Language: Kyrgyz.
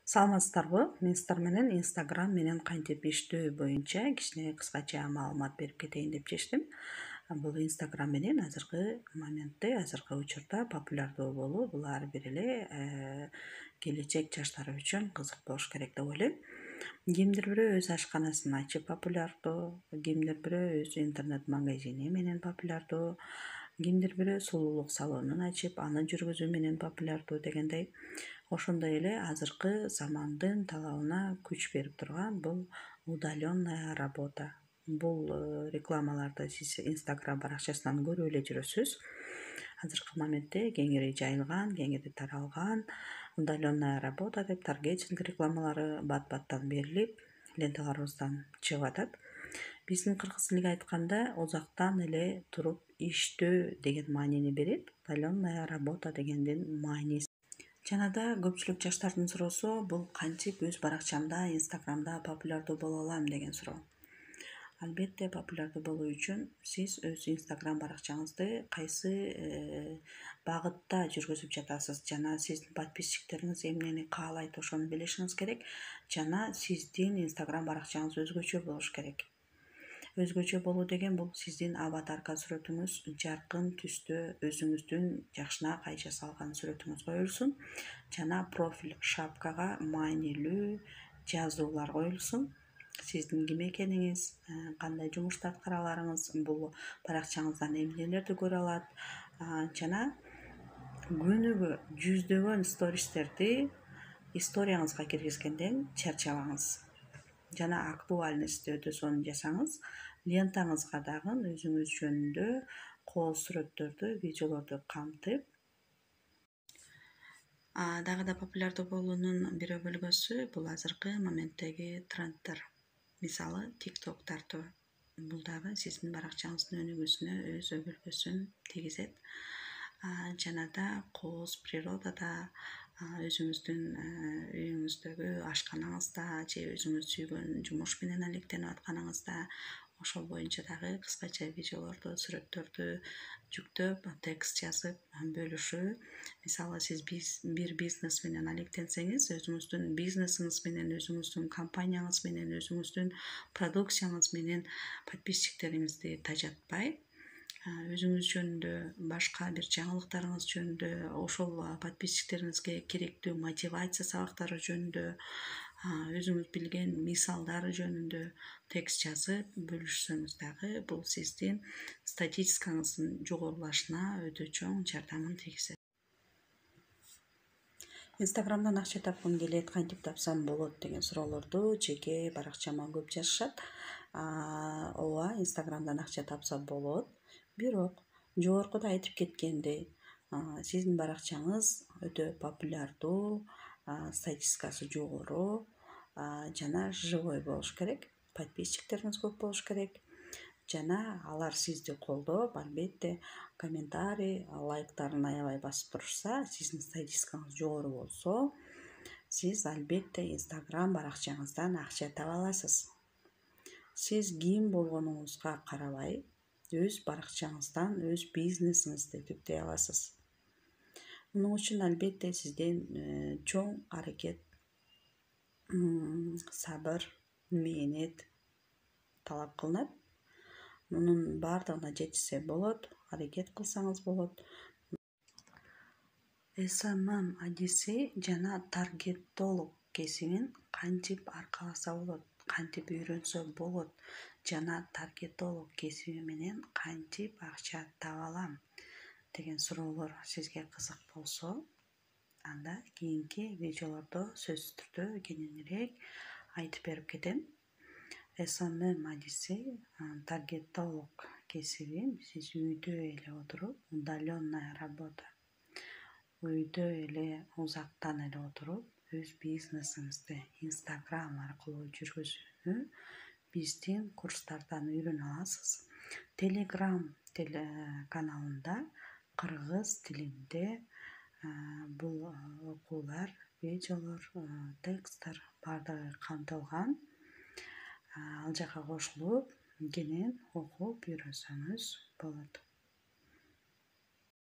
Саламатсыздарбы? Мен силер менен Instagram менен кантип иштөө боюнча кичине кыскача маалымат берип кетейин деп чечтим. Бул Instagram менен азыркы учурда популярдуу болуу бул ар бир эле келечек жаштар үчүн кызык болуш керек деп ойлойм. Кимдир бирөө өз ашканасын ачып популярдуу, кимдир бирөө өз интернет магазини менен популярдуу, кимдир бирөө сулуулук салонун ачып аны жүргүзүү менен популярдуу дегендей. Ошондой эле азыркы замандын талабына күч берип турган бул удаленная работа. Бул рекламаларды сиз Instagram баракчасынан көрүп эле жүрөсүз. Азыркы моментте кеңири жайылган, кеңири таралган удаленная работа деп таргетинг рекламалары бат-баттан берилип, ленталарыбыздан чыгып атат. Биздин кыргыз тилиге айтканда узактан эле туруп иштөө деген маанини берет. Удаленная работа дегендин мааниси. Жана да көпчүлүк жаштардын суроосу бул кантип өз баракчамда Instagramда популярдуу боло алам деген суроо. Албетте популярдуу болуу үчүн сиз өз Instagram баракчаңызды кайсы багытта жүргүзүп жатасыз жана сиздин подписчиктериңиз эмнени каалайт ошону билишиңиз керек. Жана сиздин Instagram баракчаңыз өзгөчө болуш керек. Өзгөчө болуу деген бул сиздин аватарка сүрөтүңүз жаркын түстө өзүңүздүн жакшынакай жасалган сүрөтүңүз коюлсун жана профиль шапкага маанилүү жазуулар коюлсун. Сиздин ким экениңиз, кандай жумушту аткараларыңыз, бул баракчаңыздан эмнелерди көрө алат жана күнүгө жүздөгөн стористерди историяңызга киргизгенден чарчабаңыз. Жана актуальность өтө сонун жасаңыз, лентаңызга дагы өзүңүз жөнүндө кооз сүрөттөрдү, видеолорду камтып, дагы да популярдуу болуунун бир бөлгөсү бул азыркы моменттеги тренддер. Мисалы, TikTok тартыбы. Бул дагы сиздин баракчаңыздын өнүгүүсүнө өз өбөлгөсүн тийгизет. Жана да кооз природада, өзүңүздүн үйүңүздөгү ашканаңызда же өзүңүз сүйгөн жумуш менен алектенип атканыңызда ошол боюнча дагы кыскача видеолорду, сүрөттөрдү жүктөп, текст жазып бөлүшүү. Мисалы, сиз бир бизнес менен алектенсеңиз, өзүңүздүн бизнесиңиз менен, өзүңүздүн компанияңыз менен, өзүңүздүн продукцияңыз менен подписчиктериңизди тажатпай, өзүңүз жөнүндө, башка бир жаңылыктарыңыз жөнүндө, ошол подписчиктериңизге керектүү мотивация сабактары жөнүндө, өзүңүз билген мисалдар жөнүндө текст жазып бөлүшсөңүз дагы бул сиздин статистикаңыздын жогорулашына өтө чоң жардамын тийгизет. Instagramдан акча тапкым келет, кантип тапсам болот деген суроолорду жеке баракчама көп жазышат. Ооба, Instagramдан акча тапса болот. Бирок жогоркуда айтып кеткендей, сиздин баракчаңыз өтө популярдуу, статистикасы жогору жана живой болуш керек. Подписчиктериңиз көп болуш керек. Жана алар сизди колдоп, албетте комментарий, лайктарын аябай басып турушса, сиздин статистикаңыз жогору болсо, сиз албетте Instagram баракчаңыздан акча таба аласыз. Сиз ким болгонуңузга карабай, өз баракчаңыздан өз бизнесиңизди түптөй аласыз. Мунун үчүн албетте сизден чоң аракет, сабыр, мээнет талап кылынат. Мунун баардыгына жетишсе болот, аракет кылсаңыз болот. SMM адиси жана таргеттолог кесибин кантип аркаласа болот, кантип үйрөнсө болот жана таргеттолог кесиби менен кантип акча таба алам деген суроолор сизге кызык болсо, анда кийинки видеолордо сөзсүз түрдө кененирээк айтып берип кетем. SMM адиси, таргеттолог кесибин сиз үйдө эле отуруп, удаленная работа. Үйдө эле, узактан эле отуруп, өз бизнесиңизди Instagram аркылуу жүргүзүүнү биздин курстардан үйрөнө аласыз. Telegram каналында кыргыз тилинде бул окуулар, видеолор, тексттер баардыгы камтылган. Ал жака кошулуп, кенен окуп үйрөнсөңүз болот.